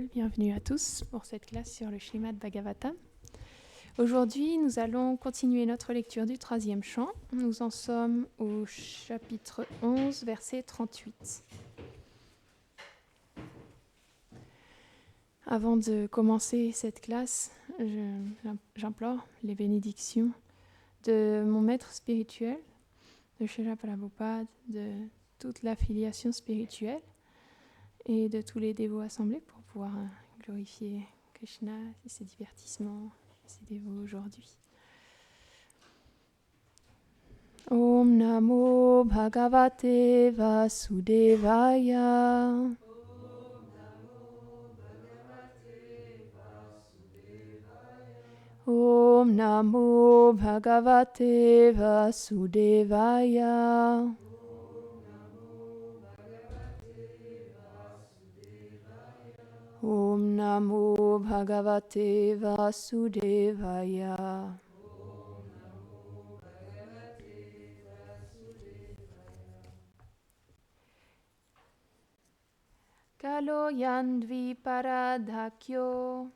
Bienvenue à tous pour cette classe sur le Śrīmad Bhagavatam. Aujourd'hui, nous allons continuer notre lecture du 3e chant. Nous en sommes au chapitre 11, verset 38. Avant de commencer cette classe, j'implore les bénédictions de mon maître spirituel, de Srila Prabhupada, de toute l'affiliation spirituelle et de tous les dévots assemblés pour pouvoir glorifier Krishna et ses divertissements, ses dévots aujourd'hui. Om Namo Bhagavate Vasudevaya. Om Namo Bhagavate Vasudevaya. Om Namo Bhagavate Vasudevaya. Kalo yandvi paradhakyo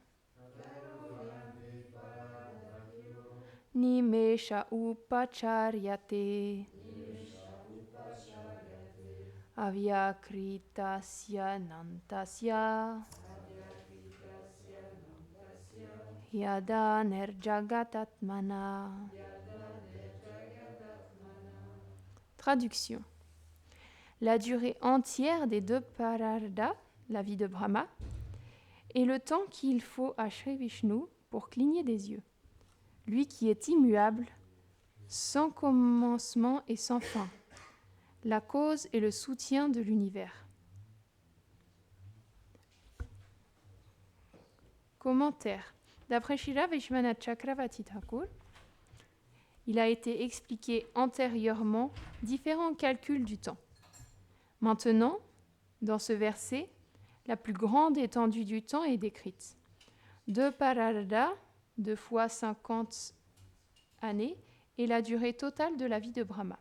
Nimesha upacharyate Avyakritasya nantasya Yada nerjagatatmana. Traduction. La durée entière des 2 parardas, la vie de Brahma, et le temps qu'il faut à Shri Vishnu pour cligner des yeux. Lui qui est immuable, sans commencement et sans fin, la cause et le soutien de l'univers. Commentaire. D'après Srila Vishwanath Chakravarti Thakur, il a été expliqué antérieurement différents calculs du temps. Maintenant, dans ce verset, la plus grande étendue du temps est décrite. 2 parardas, 2 fois 50 années, est la durée totale de la vie de Brahma.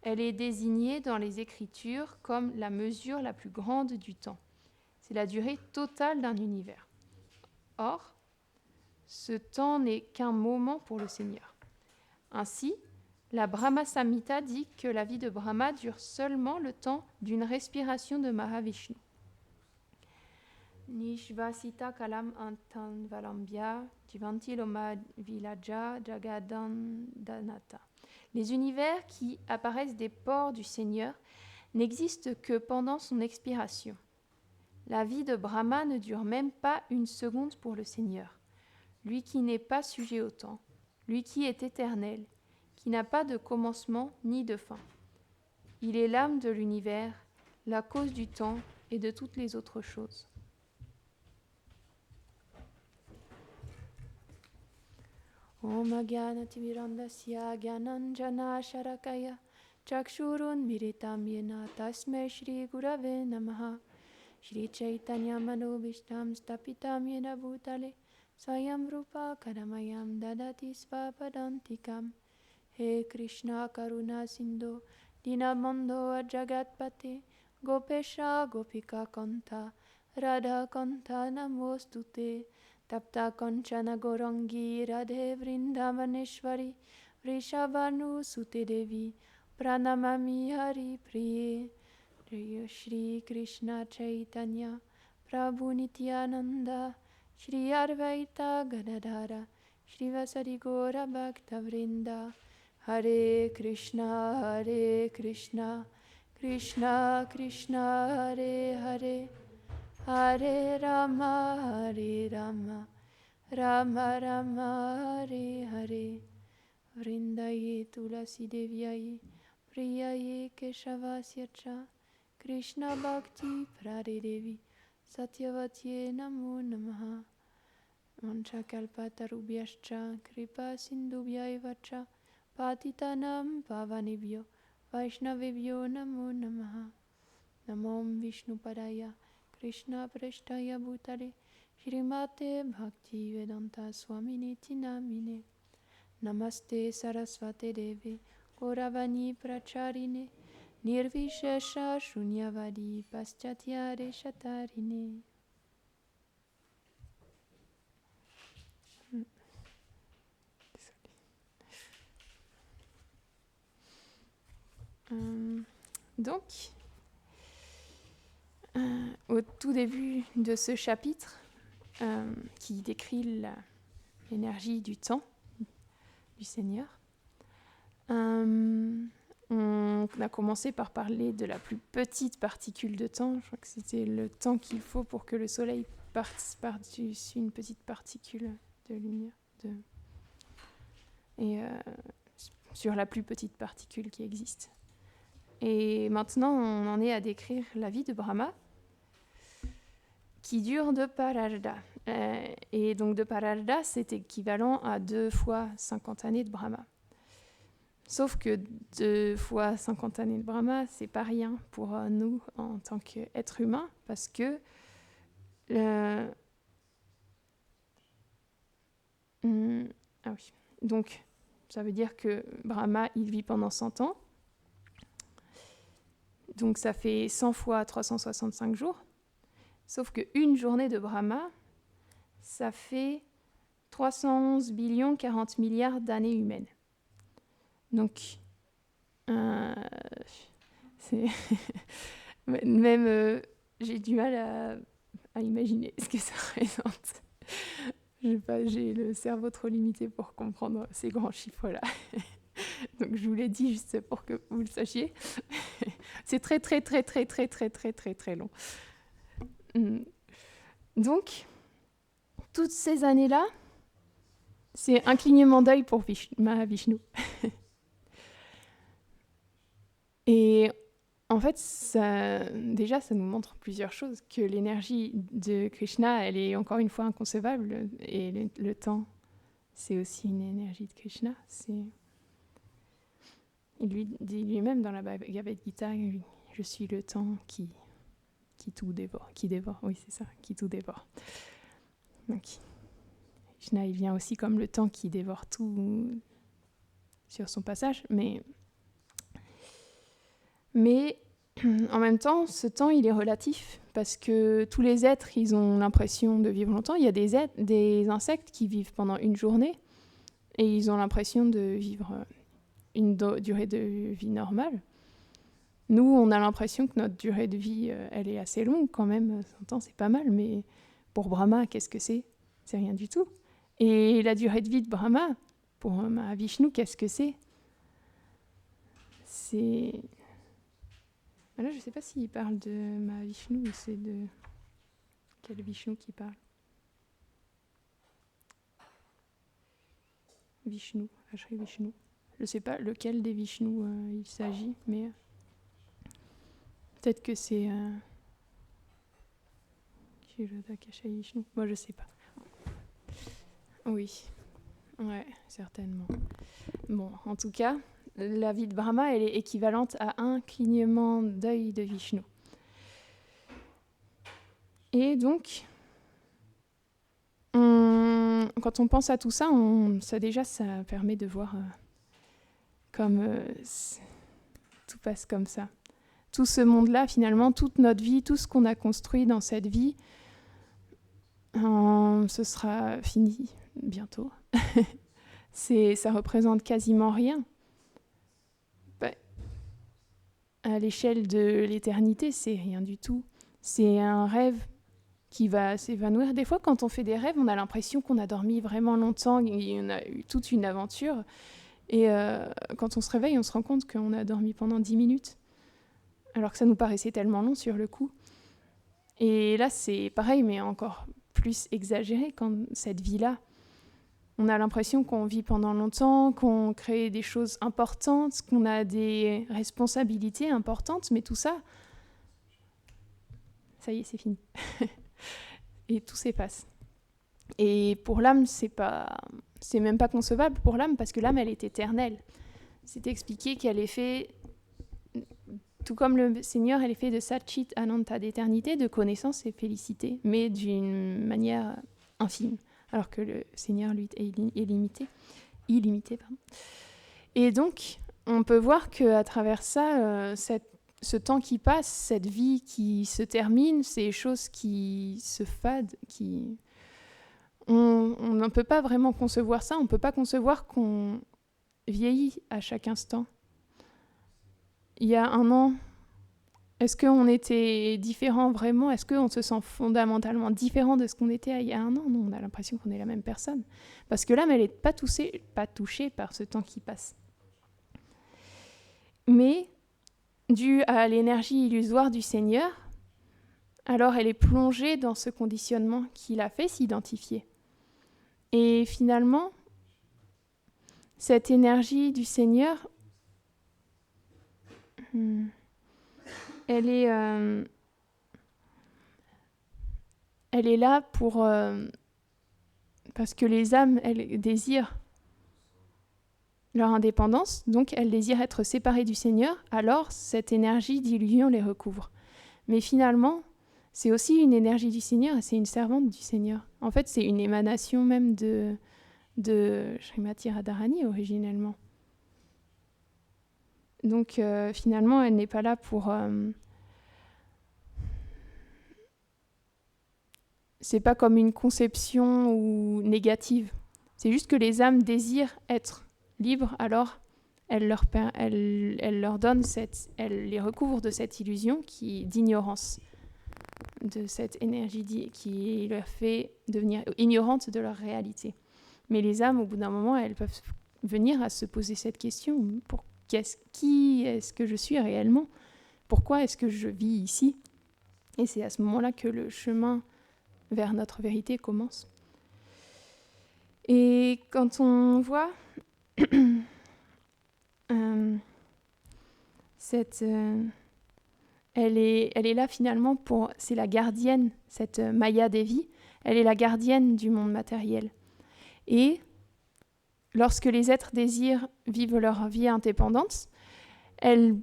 Elle est désignée dans les Écritures comme la mesure la plus grande du temps. C'est la durée totale d'un univers. Or, ce temps n'est qu'un moment pour le Seigneur. Ainsi, la Brahma Samhita dit que la vie de Brahma dure seulement le temps d'une respiration de Mahavishnu. Nishvasita kalam antan valambhya jivanti loma vilaja jagadandanata. Les univers qui apparaissent des pores du Seigneur n'existent que pendant son expiration. La vie de Brahma ne dure même pas une seconde pour le Seigneur. Lui qui n'est pas sujet au temps, lui qui est éternel, qui n'a pas de commencement ni de fin. Il est l'âme de l'univers, la cause du temps et de toutes les autres choses. Om Agyanatimirandasya Gyananjana Sharakaya Chakshurun Miritam Yena Tasmai Shri Gurave Namaha Shri Chaitanya Manobishtam Stapitam Yena Bhutale Swayam Rupa Kadamayam Dadati Svapadantikam. He Krishna Karuna Sindhu Dinabandho Jagatpate Gopesha Gopika Kanta Radha Kanta Namostute Tapta Kanchana Gorangi Radhe Vrindavaneshwari Vrishabhanu Sute Devi Pranamami Hari Priye Shri Krishna Chaitanya Prabhu Nityananda Shri Advaita Gadadhara Shri Vasari Gora Bhakta Vrinda Hare Krishna Krishna Krishna Hare Hare Hare Rama Rama Rama Hare Hare Vrindaye Tulasi Devyaye Priyaye Keshavasya Cha Krishna Bhakti Prade Devi Satyavatye Namo Namaha Manchakalpatarubhyascha Kripa Sindhubhyaiva Cha Patitanam Pavanebhyo Vaishnavebhyo Namo Namaha Namom Vishnupadaya Krishna Preshtaya Bhutale Shrimate Bhakti Vedanta Swaminiti Namine Namaste Sarasvate Deve Gauravani Pracharine Nirvishesha Shunyavadi Paschatya Reshatarine. Donc, au tout début de ce chapitre, qui décrit l'énergie du temps du Seigneur, on a commencé par parler de la plus petite particule de temps. Je crois que c'était le temps qu'il faut pour que le soleil passe par-dessus une petite particule de lumière. Et sur la plus petite particule qui existe. Et maintenant, on en est à décrire la vie de Brahma, qui dure de Pararda. Et donc de Pararda, c'est équivalent à 2 fois 50 années de Brahma. Sauf que 2 fois 50 années de Brahma, c'est pas rien pour nous en tant qu'êtres humains, parce que donc ça veut dire que Brahma, il vit pendant 100 ans. Donc ça fait 100 fois 365 jours. Sauf qu'une journée de Brahma, ça fait 311 billions 40 milliards d'années humaines. Donc, même j'ai du mal à imaginer ce que ça représente. J'ai le cerveau trop limité pour comprendre ces grands chiffres-là. Donc je vous l'ai dit juste pour que vous le sachiez. C'est très très très très très très très très très long. Donc, toutes ces années-là, c'est un clignement d'œil pour Mahavishnu. Et en fait, ça nous montre plusieurs choses. Que l'énergie de Krishna, elle est encore une fois inconcevable. Et le temps, c'est aussi une énergie de Krishna. Il lui dit lui-même dans la Bhagavad Gita, je suis le temps qui tout dévore. Qui dévore, oui c'est ça, qui tout dévore. Donc, Krishna, il vient aussi comme le temps qui dévore tout sur son passage, mais en même temps, ce temps, il est relatif, parce que tous les êtres, ils ont l'impression de vivre longtemps. Il y a des insectes qui vivent pendant une journée, et ils ont l'impression de vivre une durée de vie normale. Nous, on a l'impression que notre durée de vie, elle est assez longue quand même. 100 ans, c'est pas mal, mais pour Brahma, qu'est-ce que c'est ? C'est rien du tout. Et la durée de vie de Brahma, pour Mahavishnu, qu'est-ce que c'est ? Là, je ne sais pas s'il parle de Mahavishnu ou c'est de quel Vishnu qui parle. Vishnu, Ashri Vishnu. Je ne sais pas lequel des Vishnu il s'agit, mais peut-être que c'est Vishnu. Moi, je ne sais pas. Oui, ouais, certainement. Bon, en tout cas, la vie de Brahma, elle est équivalente à un clignement d'œil de Vishnu. Et donc, quand on pense à tout ça, ça permet de voir comme tout passe comme ça. Tout ce monde-là, finalement, toute notre vie, tout ce qu'on a construit dans cette vie, ce sera fini bientôt. Ça représente quasiment rien. À l'échelle de l'éternité, c'est rien du tout. C'est un rêve qui va s'évanouir. Des fois, quand on fait des rêves, on a l'impression qu'on a dormi vraiment longtemps, on a eu toute une aventure. Et quand on se réveille, on se rend compte qu'on a dormi pendant 10 minutes, alors que ça nous paraissait tellement long sur le coup. Et là, c'est pareil, mais encore plus exagéré quand cette vie-là. On a l'impression qu'on vit pendant longtemps, qu'on crée des choses importantes, qu'on a des responsabilités importantes, mais tout ça, ça y est, c'est fini. Et tout s'efface. Et pour l'âme, c'est même pas concevable pour l'âme, parce que l'âme, elle est éternelle. C'est expliqué qu'elle est faite, tout comme le Seigneur, elle est faite de Satchit Ananta, d'éternité, de connaissance et félicité, mais d'une manière infime. Alors que le Seigneur, lui, est illimité. Et donc, on peut voir qu'à travers ça, ce temps qui passe, cette vie qui se termine, ces choses qui se fadent, on ne peut pas vraiment concevoir ça. On ne peut pas concevoir qu'on vieillit à chaque instant. Il y a 1 an, Est-ce qu'on était différent vraiment? Est-ce qu'on se sent fondamentalement différent de ce qu'on était il y a un an? Non, on a l'impression qu'on est la même personne. Parce que l'âme, elle n'est pas touchée par ce temps qui passe. Mais, dû à l'énergie illusoire du Seigneur, alors elle est plongée dans ce conditionnement qui l'a fait s'identifier. Et finalement, cette énergie du Seigneur, elle est là pour... parce que les âmes, elles désirent leur indépendance, donc elles désirent être séparées du Seigneur, alors cette énergie d'illusion les recouvre. Mais finalement, c'est aussi une énergie du Seigneur et c'est une servante du Seigneur. En fait, c'est une émanation même de Srimati Radharani originellement. Donc finalement, elle n'est pas là pour... c'est pas comme une conception ou négative. C'est juste que les âmes désirent être libres, alors elle leur donne elle les recouvre de cette illusion d'ignorance, de cette énergie qui leur fait devenir ignorantes de leur réalité. Mais les âmes, au bout d'un moment, elles peuvent venir à se poser cette question. Qui est-ce que je suis réellement? Pourquoi est-ce que je vis ici? Et c'est à ce moment-là que le chemin vers notre vérité commence. Et quand on voit elle est là finalement c'est la gardienne, cette Maya Devi, elle est la gardienne du monde matériel. Et lorsque les êtres désirent vivre leur vie indépendante, elle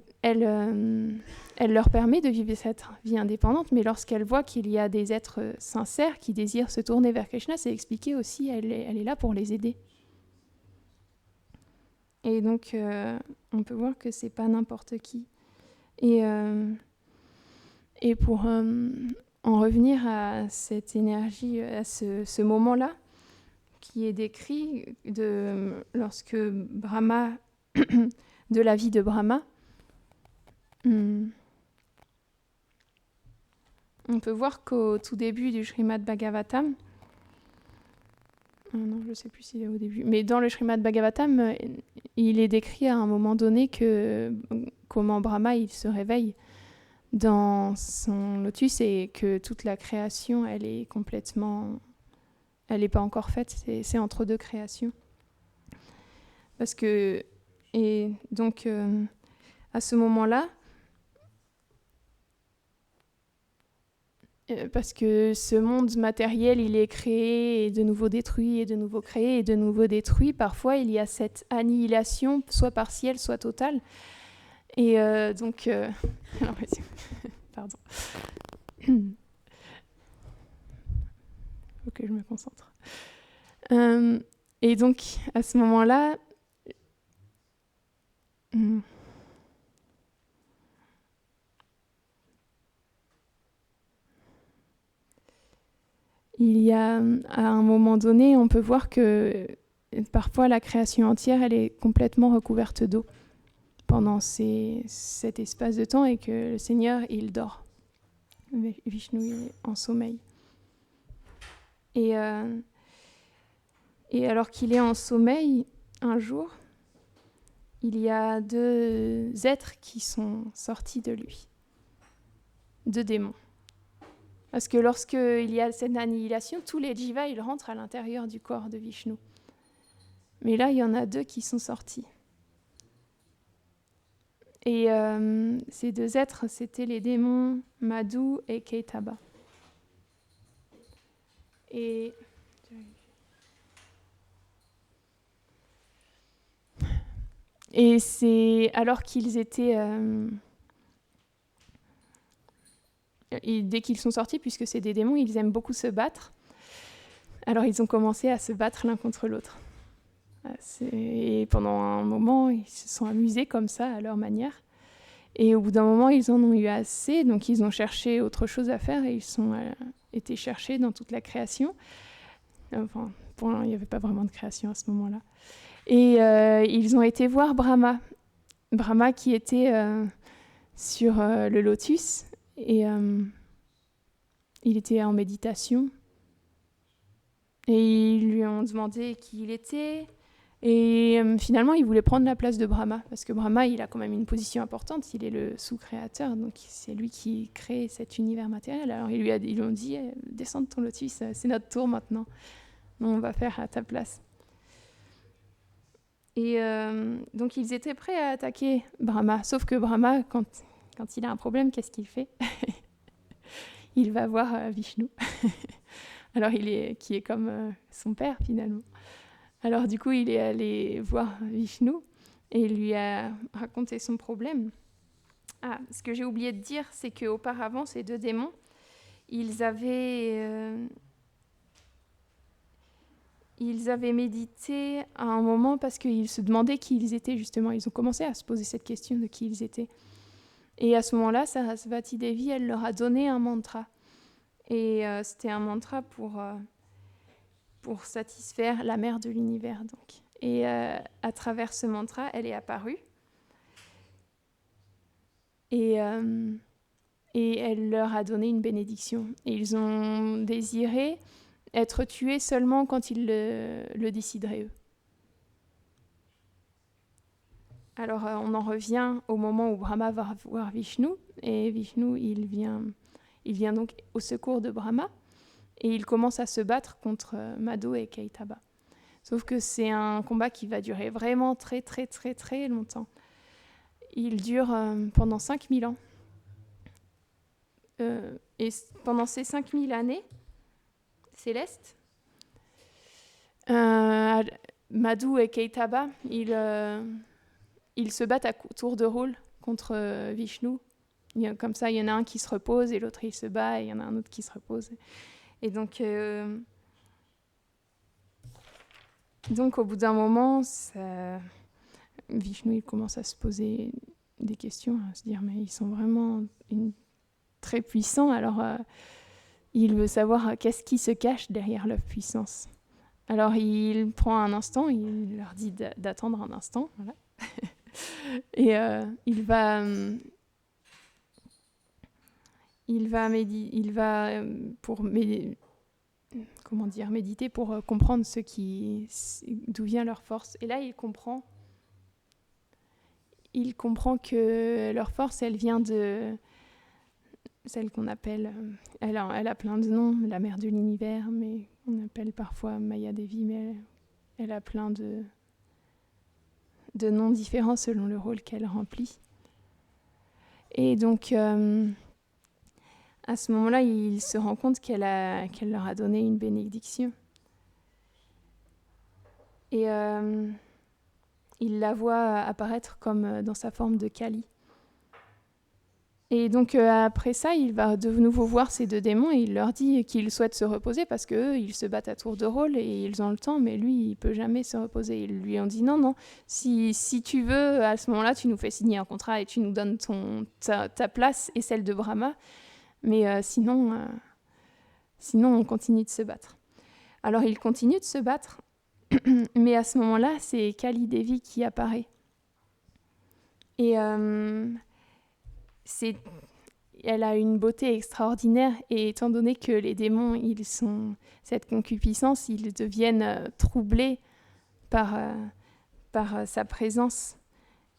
leur permet de vivre cette vie indépendante, mais lorsqu'elle voit qu'il y a des êtres sincères qui désirent se tourner vers Krishna, c'est expliqué aussi, elle est là pour les aider. Et donc, on peut voir que c'est pas n'importe qui. Et pour en revenir à cette énergie, à ce moment-là, qui est décrit lorsque Brahma, de la vie de Brahma, on peut voir qu'au tout début du Srimad Bhagavatam, non, je ne sais plus s'il est au début, mais dans le Srimad Bhagavatam, il est décrit à un moment donné comment Brahma il se réveille dans son lotus et que toute la création, elle n'est pas encore faite, c'est entre deux créations. Et donc, à ce moment-là, parce que ce monde matériel, il est créé et de nouveau détruit, et de nouveau créé et de nouveau détruit. Parfois, il y a cette annihilation, soit partielle, soit totale. Et donc... pardon. Faut que je me concentre. Et donc, à ce moment-là... il y a, à un moment donné, on peut voir que parfois la création entière, elle est complètement recouverte d'eau pendant cet espace de temps et que le Seigneur, il dort. Vishnu, il est en sommeil. Et alors qu'il est en sommeil, un jour, il y a deux êtres qui sont sortis de lui, deux démons. Parce que lorsqu'il y a cette annihilation, tous les jivas, ils rentrent à l'intérieur du corps de Vishnu. Mais là, il y en a deux qui sont sortis. Et ces deux êtres, c'était les démons Madhu et Ketaba. Et c'est alors qu'ils étaient... et dès qu'ils sont sortis, puisque c'est des démons, ils aiment beaucoup se battre. Alors ils ont commencé à se battre l'un contre l'autre. Et pendant un moment, ils se sont amusés comme ça, à leur manière. Et au bout d'un moment, ils en ont eu assez, donc ils ont cherché autre chose à faire et ils sont été cherchés dans toute la création. Enfin, il n'y avait pas vraiment de création à ce moment-là. Et ils ont été voir Brahma. Brahma qui était sur le lotus et il était en méditation. Et ils lui ont demandé qui il était. Et finalement, il voulait prendre la place de Brahma, parce que Brahma, il a quand même une position importante, il est le sous-créateur, donc c'est lui qui crée cet univers matériel. Alors ils lui ont dit, descends de ton lotus, c'est notre tour maintenant, on va faire à ta place. Et donc ils étaient prêts à attaquer Brahma, sauf que Brahma, quand il a un problème, qu'est-ce qu'il fait? Il va voir Vishnu, alors qui est comme son père finalement. Alors du coup, il est allé voir Vishnu et il lui a raconté son problème. Ah, ce que j'ai oublié de dire, c'est qu'auparavant, ces deux démons, ils avaient médité à un moment parce qu'ils se demandaient qui ils étaient justement. Ils ont commencé à se poser cette question de qui ils étaient. Et à ce moment-là, Sarasvati Devi, elle leur a donné un mantra. Et c'était un mantra pour satisfaire la mère de l'univers. Donc. Et à travers ce mantra, elle est apparue. Et elle leur a donné une bénédiction. Et ils ont désiré être tués seulement quand ils le décideraient eux. Alors on en revient au moment où Brahma va voir Vishnu. Et Vishnu, il vient donc au secours de Brahma. Et il commence à se battre contre Madhu et Kaitaba. Sauf que c'est un combat qui va durer vraiment très très très très longtemps. Il dure pendant 5000 ans. Et pendant ces 5000 années célestes, Madhu et Kaitaba, ils se battent à tour de rôle contre Vishnu. Comme ça, il y en a un qui se repose et l'autre il se bat et il y en a un autre qui se repose. Et donc au bout d'un moment, Vishnu il commence à se poser des questions, à se dire mais ils sont vraiment très puissants, alors il veut savoir qu'est-ce qui se cache derrière leur puissance. Alors il prend un instant, il leur dit d'attendre un instant, voilà. Et il va méditer pour comprendre d'où vient leur force. Et là, il comprend que leur force, elle vient de celle qu'on appelle, elle a plein de noms, la mère de l'univers, mais on appelle parfois Maya Devi, mais elle a plein de noms différents selon le rôle qu'elle remplit. Et donc, à ce moment-là, il se rend compte qu'elle leur a donné une bénédiction. Et il la voit apparaître comme dans sa forme de Kali. Et donc après ça, il va de nouveau voir ces deux démons et il leur dit qu'ils souhaitent se reposer parce qu'eux, ils se battent à tour de rôle et ils ont le temps, mais lui, il ne peut jamais se reposer. Ils lui ont dit non, si tu veux, à ce moment-là, tu nous fais signer un contrat et tu nous donnes ta place et celle de Brahma, mais sinon, on continue de se battre. Alors ils continuent de se battre, mais à ce moment-là, c'est Kali Devi qui apparaît. Et elle a une beauté extraordinaire et étant donné que les démons, cette concupiscence, ils deviennent troublés par sa présence.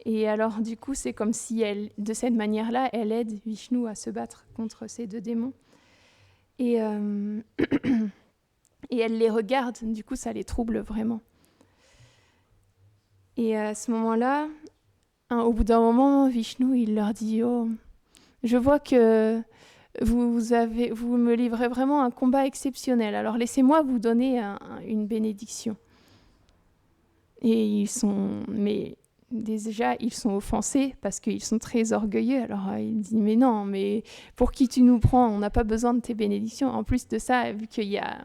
Et alors du coup, c'est comme si de cette manière-là, elle aide Vishnu à se battre contre ces deux démons. Et elle les regarde, du coup, ça les trouble vraiment. Et à ce moment-là, au bout d'un moment, Vishnu, il leur dit « Oh, je vois que vous me livrez vraiment un combat exceptionnel. Alors laissez-moi vous donner une bénédiction. » Et déjà, ils sont offensés parce qu'ils sont très orgueilleux. Alors il dit « Mais non, mais pour qui tu nous prends? On n'a pas besoin de tes bénédictions. » En plus de ça, vu qu'il y a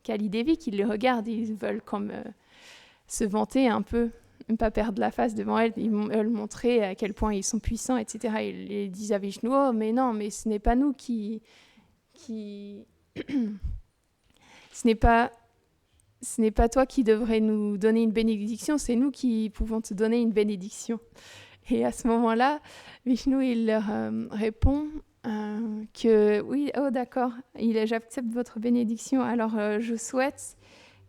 Kali Devi qui les regarde, ils veulent comme se vanter un peu. Pas perdre la face devant elle, ils veulent montrer à quel point ils sont puissants, etc. Ils disent à Vishnu, oh mais non, mais ce n'est pas nous ce n'est pas toi qui devrais nous donner une bénédiction, c'est nous qui pouvons te donner une bénédiction. Et à ce moment-là, Vishnu, il leur répond que oui, oh d'accord, j'accepte votre bénédiction. Alors je souhaite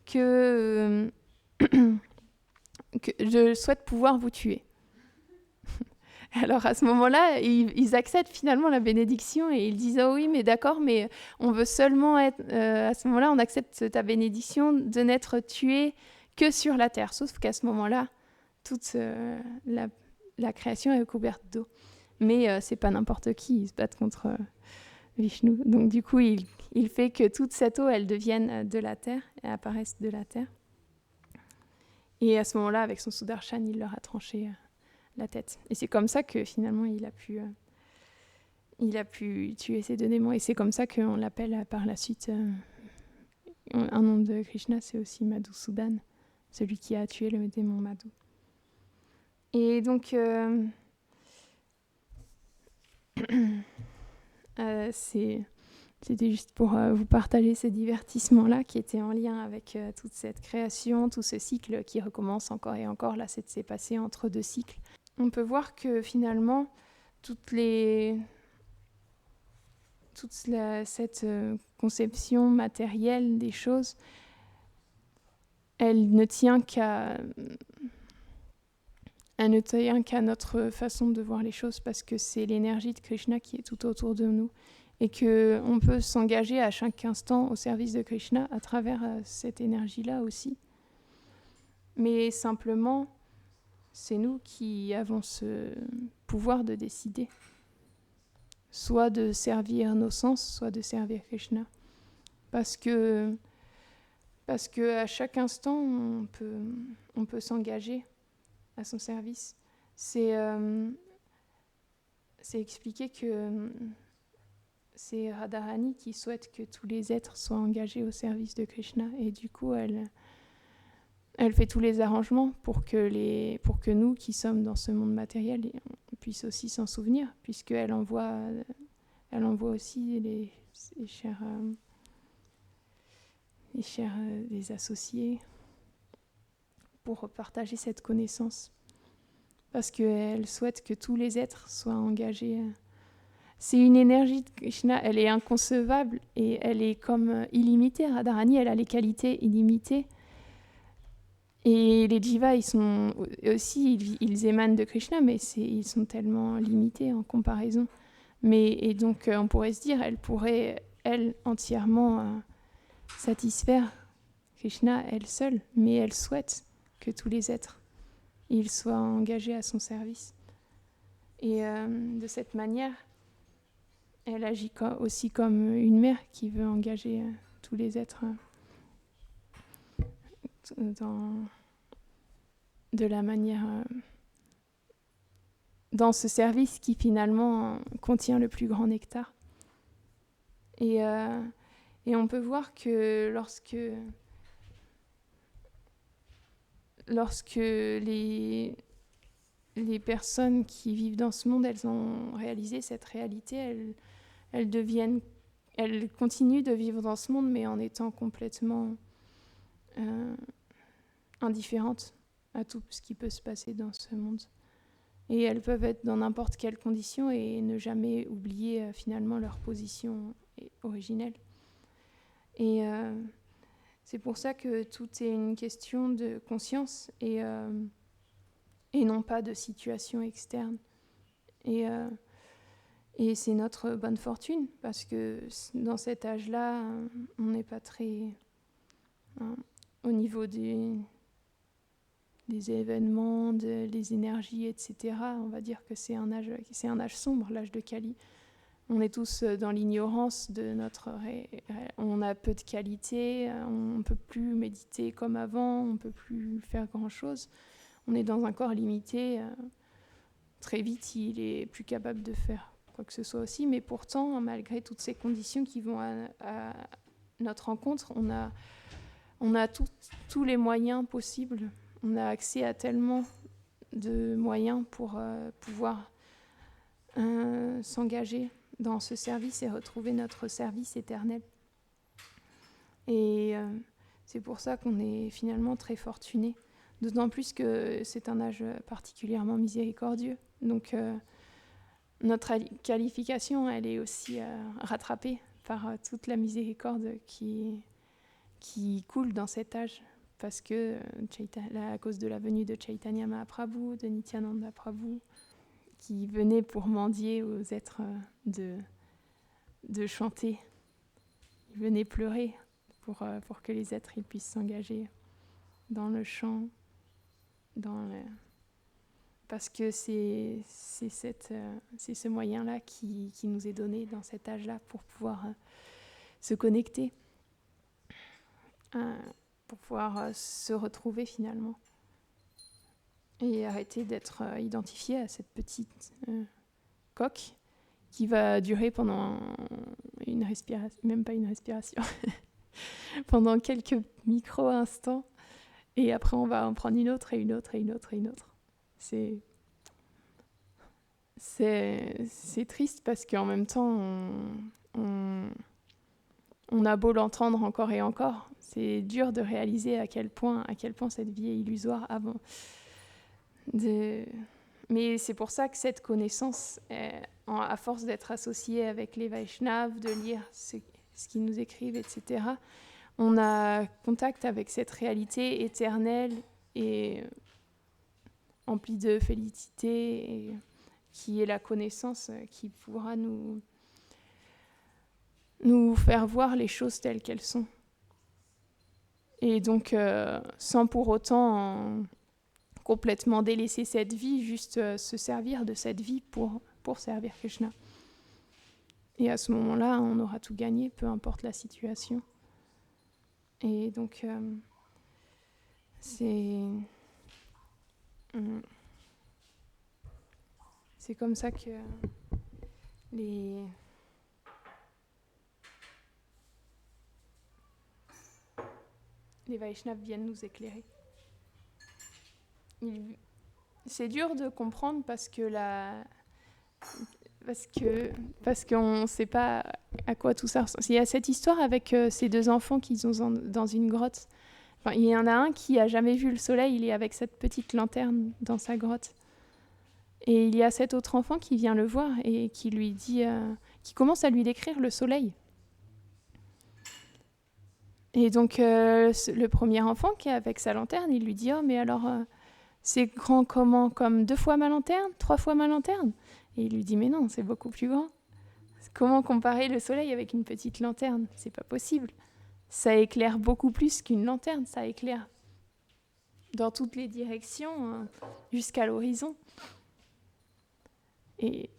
que je souhaite pouvoir vous tuer. Alors à ce moment-là, ils acceptent finalement la bénédiction et ils disent oh oui, mais d'accord, mais on veut seulement être. À ce moment-là, on accepte ta bénédiction de n'être tué que sur la terre. Sauf qu'à ce moment-là, toute la création est couverte d'eau. Mais c'est pas n'importe qui, ils se battent contre Vishnu. Donc du coup, il fait que toute cette eau, elle devienne de la terre et apparaisse de la terre. Et à ce moment-là, avec son Sudarshan, il leur a tranché la tête. Et c'est comme ça que finalement, il a pu tuer ces deux démons. Et c'est comme ça qu'on l'appelle par la suite. Un nom de Krishna, c'est aussi Madhusudan, celui qui a tué le démon Madhu. Et donc, c'était juste pour vous partager ce divertissement-là qui était en lien avec toute cette création, tout ce cycle qui recommence encore et encore. Là, c'est passé entre deux cycles. On peut voir que finalement, cette conception matérielle des choses, elle ne tient qu'à notre façon de voir les choses, parce que c'est l'énergie de Krishna qui est tout autour de nous et qu'on peut s'engager à chaque instant au service de Krishna à travers cette énergie-là aussi. Mais simplement, c'est nous qui avons ce pouvoir de décider, soit de servir nos sens, soit de servir Krishna. Parce que à chaque instant, on peut s'engager à son service. C'est expliqué que c'est Radharani qui souhaite que tous les êtres soient engagés au service de Krishna, et du coup elle fait tous les arrangements pour que nous qui sommes dans ce monde matériel puissions aussi s'en souvenir, puisqu'elle envoie aussi les des associés pour partager cette connaissance, parce qu'elle souhaite que tous les êtres soient engagés. C'est une énergie de Krishna, elle est inconcevable et elle est comme illimitée. Radharani, elle a les qualités illimitées. Et les jivas, ils émanent de Krishna, mais ils sont tellement limités en comparaison. Et donc, on pourrait se dire, elle pourrait, elle, entièrement satisfaire Krishna, elle seule, mais elle souhaite que tous les êtres ils soient engagés à son service. Et de cette manière, elle agit aussi comme une mère qui veut engager tous les êtres de la manière dans ce service qui finalement contient le plus grand nectar. Et on peut voir que lorsque les personnes qui vivent dans ce monde, elles ont réalisé cette réalité, elles continuent de vivre dans ce monde, mais en étant complètement indifférentes à tout ce qui peut se passer dans ce monde. Et elles peuvent être dans n'importe quelle condition et ne jamais oublier finalement leur position originelle. Et c'est pour ça que tout est une question de conscience et non pas de situation externe. Et c'est notre bonne fortune, parce que dans cet âge-là, on n'est pas très... au niveau des événements, des énergies, etc. On va dire que c'est un âge sombre, l'âge de Kali. On est tous dans l'ignorance de on a peu de qualité, on ne peut plus méditer comme avant, on ne peut plus faire grand-chose. On est dans un corps limité. Très vite, il est plus capable de faire quoi que ce soit aussi. Mais pourtant, malgré toutes ces conditions qui vont à notre rencontre, on a tous les moyens possibles. On a accès à tellement de moyens pour pouvoir s'engager dans ce service et retrouver notre service éternel. Et c'est pour ça qu'on est finalement très fortunés D'autant plus que c'est un âge particulièrement miséricordieux. Donc notre qualification, elle est aussi rattrapée par toute la miséricorde qui coule dans cet âge. Parce que à cause de la venue de Chaitanya Mahaprabhu, de Nityananda Prabhu, qui venaient pour mendier aux êtres de chanter. Ils venaient pleurer pour que les êtres ils puissent s'engager dans le chant, parce que c'est ce moyen-là qui nous est donné dans cet âge-là pour pouvoir se connecter, pour pouvoir se retrouver finalement et arrêter d'être identifié à cette petite coque qui va durer pendant une respiration, même pas une respiration, pendant quelques micro-instants, et après on va en prendre une autre et une autre et une autre et une autre. C'est triste parce qu'en même temps, on a beau l'entendre encore et encore, c'est dur de réaliser à quel point cette vie est illusoire avant. Mais c'est pour ça que cette connaissance, à force d'être associée avec les Vaishnavas, de lire ce qu'ils nous écrivent, etc., on a contact avec cette réalité éternelle et emplie de félicité, et qui est la connaissance qui pourra nous faire voir les choses telles qu'elles sont. Et donc, sans pour autant complètement délaisser cette vie, juste se servir de cette vie pour servir Krishna. Et à ce moment-là, on aura tout gagné, peu importe la situation. Et donc, c'est comme ça que les Vaishnavas viennent nous éclairer. C'est dur de comprendre parce qu'on ne sait pas à quoi tout ça ressemble. Il y a cette histoire avec ces deux enfants qui sont dans une grotte. Enfin, il y en a un qui n'a jamais vu le soleil, il est avec cette petite lanterne dans sa grotte. Et il y a cet autre enfant qui vient le voir et qui lui dit, qui commence à lui décrire le soleil. Et donc le premier enfant qui est avec sa lanterne, il lui dit « Oh, mais alors, c'est grand comment? Comme 2 fois ma lanterne? 3 fois ma lanterne ?» Et il lui dit « Mais non, c'est beaucoup plus grand. Comment comparer le soleil avec une petite lanterne? C'est pas possible. Ça éclaire beaucoup plus qu'une lanterne, ça éclaire dans toutes les directions, jusqu'à l'horizon. » Et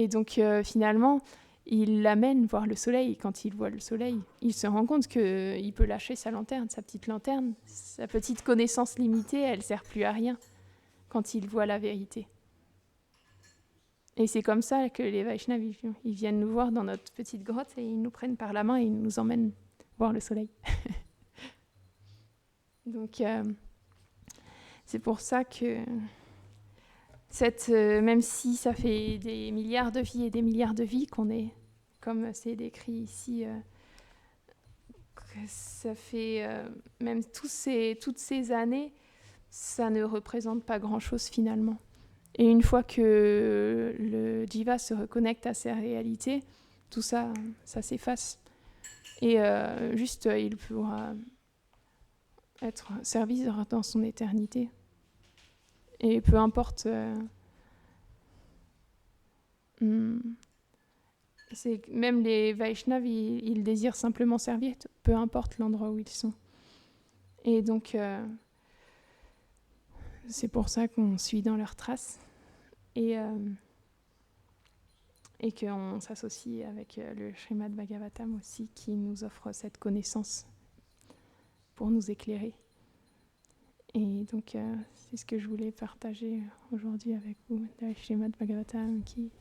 donc finalement, il l'amène voir le soleil. Et quand il voit le soleil, il se rend compte qu'il peut lâcher sa lanterne, sa petite lanterne. Sa petite connaissance limitée, elle ne sert plus à rien quand il voit la vérité. Et c'est comme ça que les Vaishnavas, ils viennent nous voir dans notre petite grotte et ils nous prennent par la main et ils nous emmènent voir le soleil. Donc, c'est pour ça que même si ça fait des milliards de vies et des milliards de vies qu'on est, comme c'est décrit ici, que ça fait même toutes ces années, ça ne représente pas grand-chose finalement. Et une fois que le jiva se reconnecte à sa réalité, tout ça, ça s'efface. Et juste, il pourra être servi dans son éternité. Et peu importe, même les Vaishnavas, ils désirent simplement servir, peu importe l'endroit où ils sont. Et donc, c'est pour ça qu'on suit dans leurs traces et qu'on s'associe avec le Srimad Bhagavatam aussi, qui nous offre cette connaissance pour nous éclairer. Et donc, c'est ce que je voulais partager aujourd'hui avec vous. Srimad Bhagavatam qui